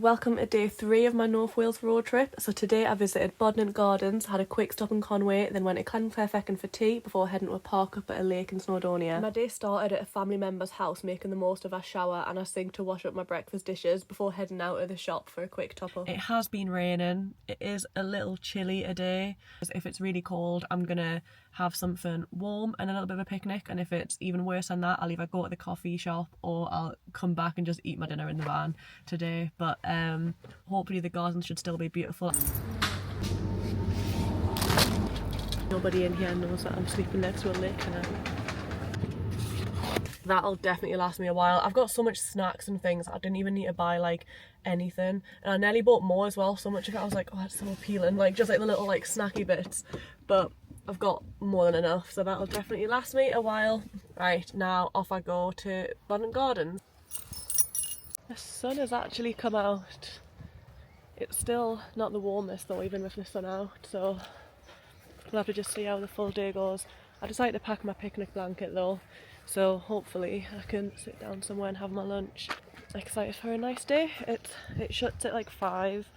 Welcome to day 3 of my North Wales road trip. So today I visited Bodnant Gardens, had a quick stop in Conway, then went to Llanfairfechen for tea before heading to a park up at a lake in Snowdonia. My day started at a family member's house making the most of our shower and our sink to wash up my breakfast dishes before heading out of the shop for a quick top up. It has been raining. It is a little chilly today. If it's really cold, I'm gonna have something warm and a little bit of a picnic, and if it's even worse than that, I'll either go to the coffee shop or I'll come back and just eat my dinner in the van today. But hopefully the gardens should still be beautiful. Nobody in here knows that I'm sleeping next to a lake now. That'll definitely last me a while. I've got so much snacks and things, I didn't even need to buy like anything, and I nearly bought more as well. So much of it I was like, oh, that's so appealing, like just like the little like snacky bits, but I've got more than enough, so that'll definitely last me a while. Right, now off I go to Bodnant Gardens. The sun has actually come out. It's still not the warmest though, even with the sun out, so we'll have to just see how the full day goes. I decided to pack my picnic blanket though, so hopefully I can sit down somewhere and have my lunch. Excited for a nice day. It shuts at like 5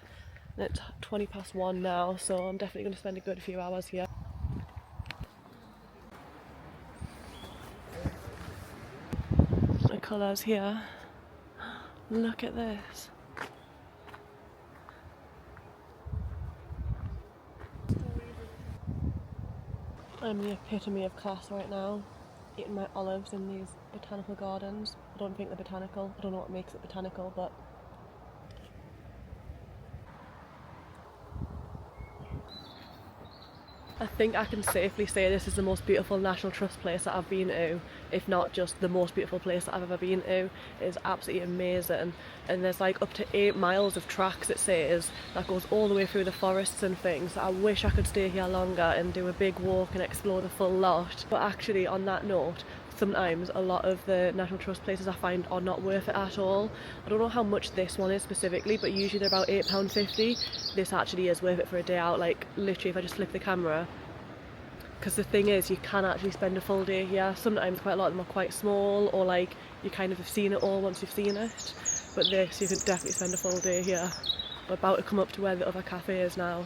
and it's 1:20 now, so I'm definitely going to spend a good few hours here. The colours here. Look at this. I'm the epitome of class right now, eating my olives in these botanical gardens. I don't think they're botanical, I don't know what makes it botanical, but I think I can safely say this is the most beautiful National Trust place that I've been to, if not just the most beautiful place that I've ever been to. It is absolutely amazing, and there's like up to 8 miles of tracks, it says, that goes all the way through the forests and things. I wish I could stay here longer and do a big walk and explore the full lot, but actually on that note, sometimes a lot of the National Trust places I find are not worth it at all. I don't know how much this one is specifically, but usually they're about £8.50. This actually is worth it for a day out, like literally if I just flip the camera. Because the thing is, you can actually spend a full day here. Sometimes quite a lot of them are quite small, or like you kind of have seen it all once you've seen it. But this, you can definitely spend a full day here. We're about to come up to where the other cafe is now.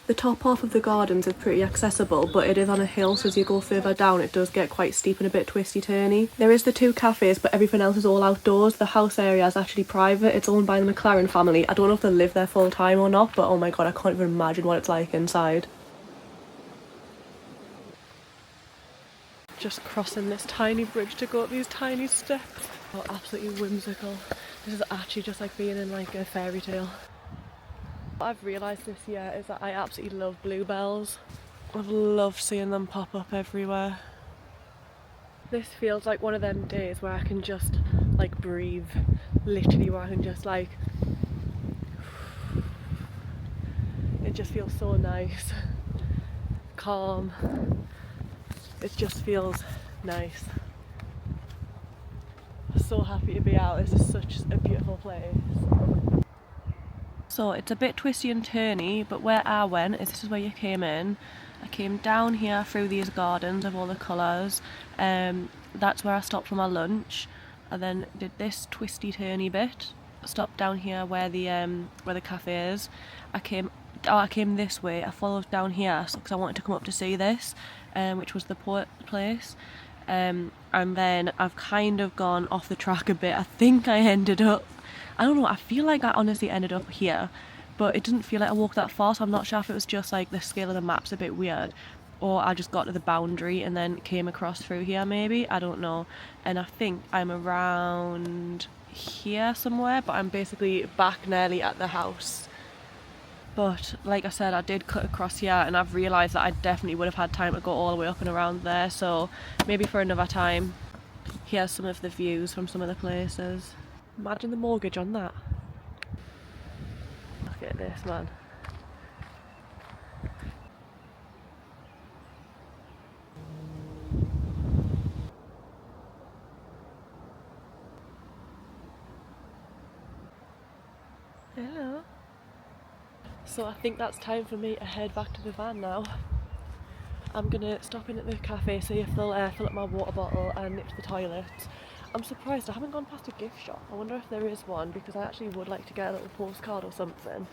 The top half of the gardens is pretty accessible, but it is on a hill, so as you go further down it does get quite steep and a bit twisty-turny. There is the 2 cafes, but everything else is all outdoors. The house area is actually private. It's owned by the McLaren family. I don't know if they live there full time or not, but oh my god, I can't even imagine what it's like inside. Just crossing this tiny bridge to go up these tiny steps. Oh, absolutely whimsical. This is actually just like being in like a fairy tale. What I've realised this year is that I absolutely love bluebells. I've loved seeing them pop up everywhere. This feels like one of them days where I can just like breathe, literally, where I can just like, it just feels so nice, calm, it just feels nice. I'm so happy to be out. This is such a beautiful place. So it's a bit twisty and turny, but where I went is, this is where you came in. I came down here through these gardens of all the colours. That's where I stopped for my lunch. I then did this twisty turny bit. Stopped down here where the cafe is. I came this way. I followed down here because I wanted to come up to see this, which was the port place. And then I've kind of gone off the track a bit. I think I ended up, I don't know, I feel like I honestly ended up here, but it didn't feel like I walked that far, so I'm not sure if it was just like the scale of the map's a bit weird, or I just got to the boundary and then came across through here maybe, I don't know. And I think I'm around here somewhere, but I'm basically back nearly at the house. But like I said, I did cut across here, and I've realised that I definitely would have had time to go all the way up and around there, so maybe for another time. Here's some of the views from some of the places. Imagine the mortgage on that. Look at this, man. Hello. So I think that's time for me to head back to the van now. I'm gonna stop in at the cafe, see if they'll fill up my water bottle and nip to the toilet. I'm surprised I haven't gone past a gift shop. I wonder if there is one, because I actually would like to get a little postcard or something.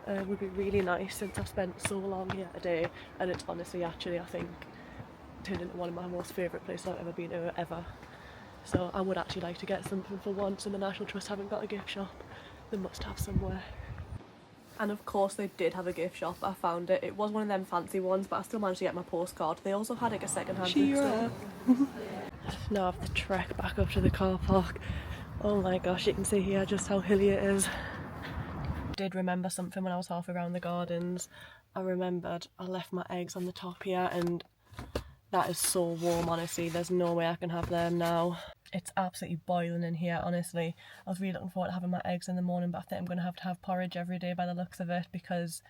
Would be really nice, since I've spent so long here today, and it's honestly actually, I think, turned into one of my most favourite places I've ever been to ever. So I would actually like to get something for once, and the National Trust haven't got a gift shop. They must have somewhere. And of course they did have a gift shop. I found it. It was one of them fancy ones, but I still managed to get my postcard. They also had like a second-hand bookstore. Now I have to trek back up to the car park. Oh my gosh, you can see here just how hilly it is. I did remember something when I was halfway around the gardens. I remembered I left my eggs on the top here, and that is so warm, honestly. There's no way I can have them now. It's absolutely boiling in here, honestly. I was really looking forward to having my eggs in the morning, but I think I'm going to have porridge every day by the looks of it, because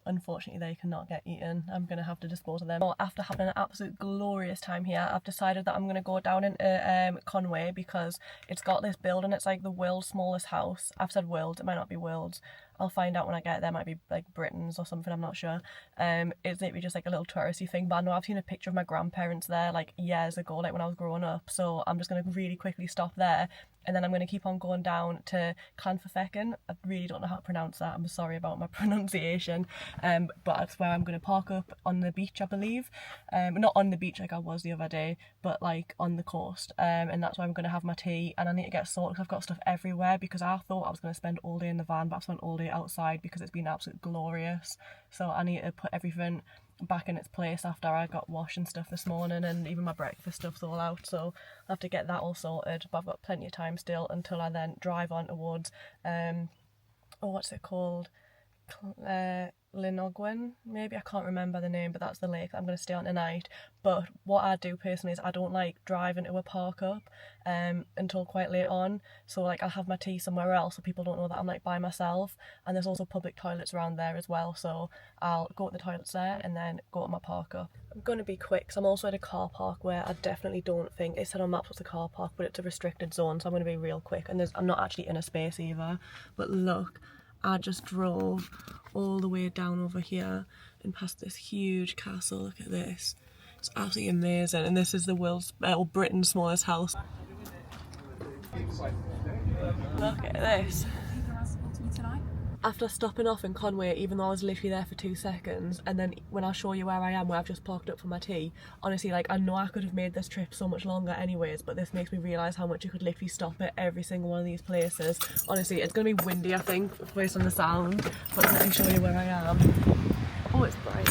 unfortunately they cannot get eaten. I'm going to have to dispose of them. Well, after having an absolute glorious time here, I've decided that I'm going to go down into Conway, because it's got this building. It's like the world's smallest house. I've said world, it might not be worlds. I'll find out when I get there. It might be like Britain's or something, I'm not sure. It's literally just like a little touristy thing, but I know I've seen a picture of my grandparents there like years ago, like when I was growing up, so I'm just going to really quickly stop there, and then I'm going to keep on going down to Llanfairfechen. I really don't know how to pronounce that, I'm sorry about my pronunciation, but that's where I'm going to park up on the beach, I believe. Not on the beach like I was the other day, but like on the coast, and that's where I'm going to have my tea, and I need to get sorted because I've got stuff everywhere, because I thought I was going to spend all day in the van, but I've spent all day outside because it's been absolutely glorious. So I need to put everything back in its place after I got washed and stuff this morning, and even my breakfast stuff's all out, so I'll have to get that all sorted. But I've got plenty of time still until I then drive on towards what's it called, Llanogwen, maybe, I can't remember the name, but that's the lake that I'm going to stay on tonight. But what I do personally is I don't like driving to a park up until quite late on, so like I'll have my tea somewhere else so people don't know that I'm like by myself, and there's also public toilets around there as well, so I'll go to the toilets there and then go to my park up. I'm going to be quick because I'm also at a car park where I definitely don't think it said on maps what's a car park, but it's a restricted zone, so I'm going to be real quick, and I'm not actually in a space either. But look, I just drove all the way down over here and past this huge castle. Look at this. It's absolutely amazing. And this is the world's, or Britain's smallest house. Look at this. After stopping off in Conway, even though I was literally there for 2 seconds, and then when I show you where I am, where I've just parked up for my tea, honestly, like, I know I could have made this trip so much longer anyways, but this makes me realise how much you could literally stop at every single one of these places. Honestly, it's going to be windy, I think, based on the sound, but let me show you where I am. Oh, it's bright.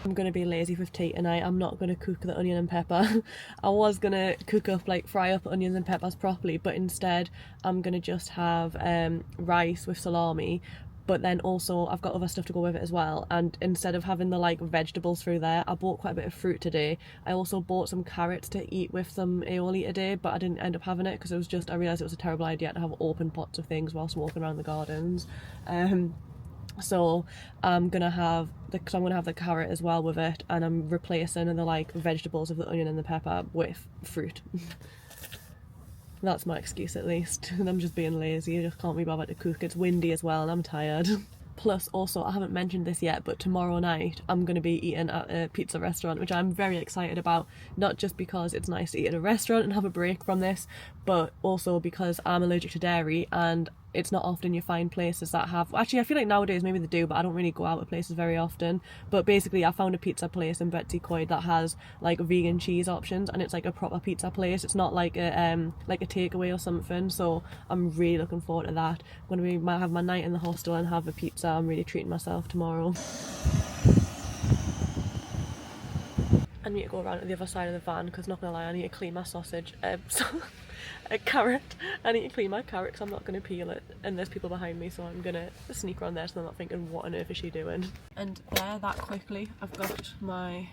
I'm going to be lazy with tea tonight. I'm not going to cook the onion and pepper. I was going to fry up onions and peppers properly, but instead I'm going to just have rice with salami. But then also I've got other stuff to go with it as well, and instead of having the like vegetables through there, I bought quite a bit of fruit today. I also bought some carrots to eat with some aioli today, but I didn't end up having it because I realised it was a terrible idea to have open pots of things whilst walking around the gardens. So I'm gonna have the carrot as well with it, and I'm replacing the like vegetables of the onion and the pepper with fruit. That's my excuse at least. I'm just being lazy. I just can't be bothered to cook. It's windy as well and I'm tired. Plus, also, I haven't mentioned this yet, but tomorrow night I'm going to be eating at a pizza restaurant, which I'm very excited about. Not just because it's nice to eat at a restaurant and have a break from this, but also because I'm allergic to dairy, and it's not often you find places that have... Actually, I feel like nowadays maybe they do, but I don't really go out with places very often. But basically, I found a pizza place in Betsy Coyd that has like vegan cheese options, and it's like a proper pizza place. It's not like a takeaway or something. So I'm really looking forward to that. I'm going to have my night in the hostel and have a pizza. I'm really treating myself tomorrow. I need to go around to the other side of the van because, not gonna lie, I need to clean my sausage. A carrot. I need to clean my carrot because I'm not going to peel it, and there's people behind me, so I'm going to sneak around there so I'm not thinking, what on earth is she doing? And there, that quickly, I've got my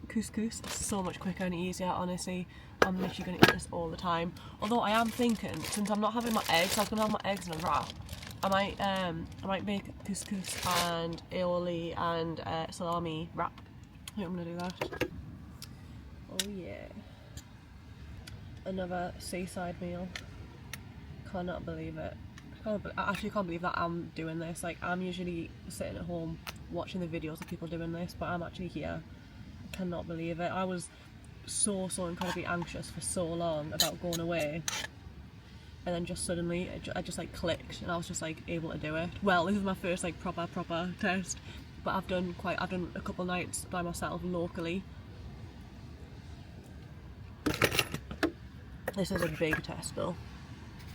couscous. It's so much quicker and easier, honestly. I'm literally going to eat this all the time. Although I am thinking, since I'm not having my eggs, I'm going to have my eggs in a wrap. I might make couscous and aioli and salami wrap. I think I'm going to do that. Oh yeah. Another seaside meal. cannot believe it. I actually can't believe that I'm doing this. Like, I'm usually sitting at home watching the videos of people doing this, but I'm actually here. I cannot believe it. I was so incredibly anxious for so long about going away, and then just suddenly I just like clicked, and I was just like able to do it. Well, this is my first like proper test, but I've done a couple nights by myself locally. This is a big test though.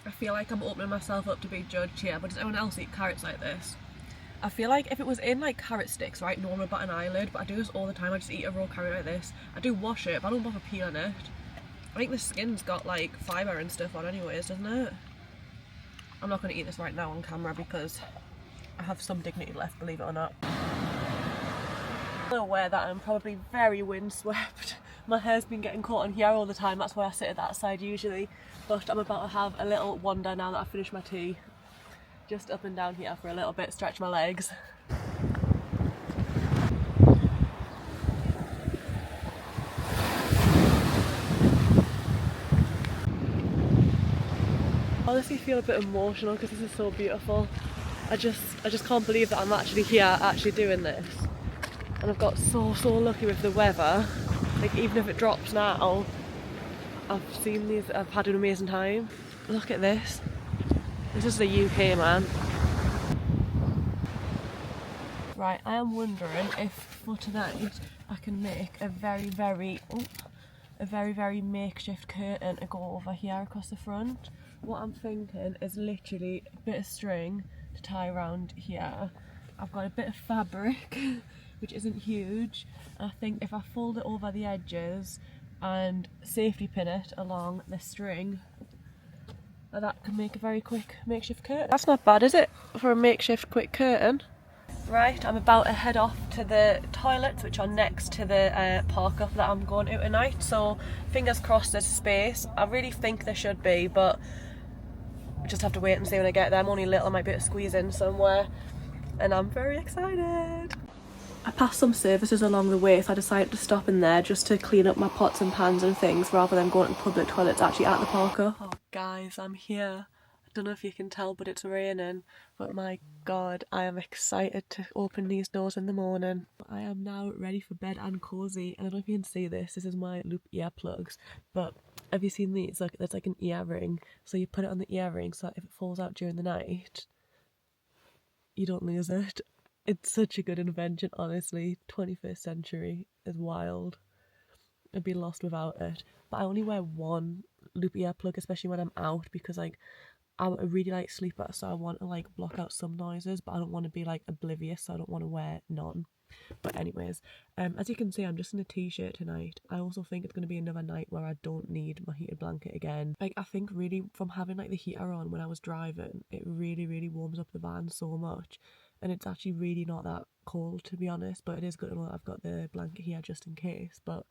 I feel like I'm opening myself up to be judged here, but does anyone else eat carrots like this? I feel like if it was in like carrot sticks, right, no one would bat an eyelid, but I do this all the time. I just eat a raw carrot like this. I do wash it, but I don't bother peeling it. I think the skin's got like fibre and stuff on anyways, doesn't it? I'm not going to eat this right now on camera because I have some dignity left, believe it or not. I'm aware that I'm probably very windswept. My hair's been getting caught on here all the time, that's why I sit at that side usually. But I'm about to have a little wander now that I've finished my tea. Just up and down here for a little bit, stretch my legs. I honestly feel a bit emotional because this is so beautiful. I just can't believe that I'm actually here, actually doing this. And I've got so lucky with the weather. Like, even if it drops now, I've had an amazing time. Look at this. This is the UK, man. Right, I am wondering if for tonight I can make a very makeshift curtain to go over here across the front. What I'm thinking is literally a bit of string to tie around here. I've got a bit of fabric, which isn't huge. I think if I fold it over the edges and safety pin it along the string, that can make a very quick makeshift curtain. That's not bad, is it, for a makeshift quick curtain? Right, I'm about to head off to the toilets, which are next to the park up that I'm going to tonight, so fingers crossed there's space. I really think there should be, but we just have to wait and see when I get there. I'm only little, I might be able to squeeze in somewhere, and I'm very excited. I passed some services along the way, so I decided to stop in there just to clean up my pots and pans and things rather than going to public toilets actually at the parker. Oh guys, I'm here. I don't know if you can tell, but it's raining, but my god, I am excited to open these doors in the morning. I am now ready for bed and cosy, and I don't know if you can see this is my loop earplugs, but have you seen these? Like, there's like an earring, so you put it on the earring so that if it falls out during the night, you don't lose it. It's such a good invention, honestly. 21st century is wild. I'd be lost without it. But I only wear one loop earplug, especially when I'm out, because like I'm a really light sleeper, so I want to like block out some noises, but I don't want to be like oblivious, so I don't want to wear none. But anyways, as you can see, I'm just in a t-shirt tonight. I also think it's going to be another night where I don't need my heated blanket again. Like, I think really from having like the heater on when I was driving, it really warms up the van so much. And it's actually really not that cold, to be honest, but it is good to know that I've got the blanket here just in case. But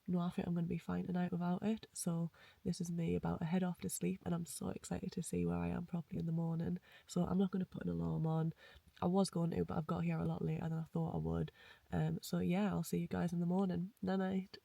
no, I think I'm going to be fine tonight without it. So this is me about to head off to sleep, and I'm so excited to see where I am properly in the morning. So I'm not going to put an alarm on. I was going to, but I've got here a lot later than I thought I would. So yeah, I'll see you guys in the morning. Night night.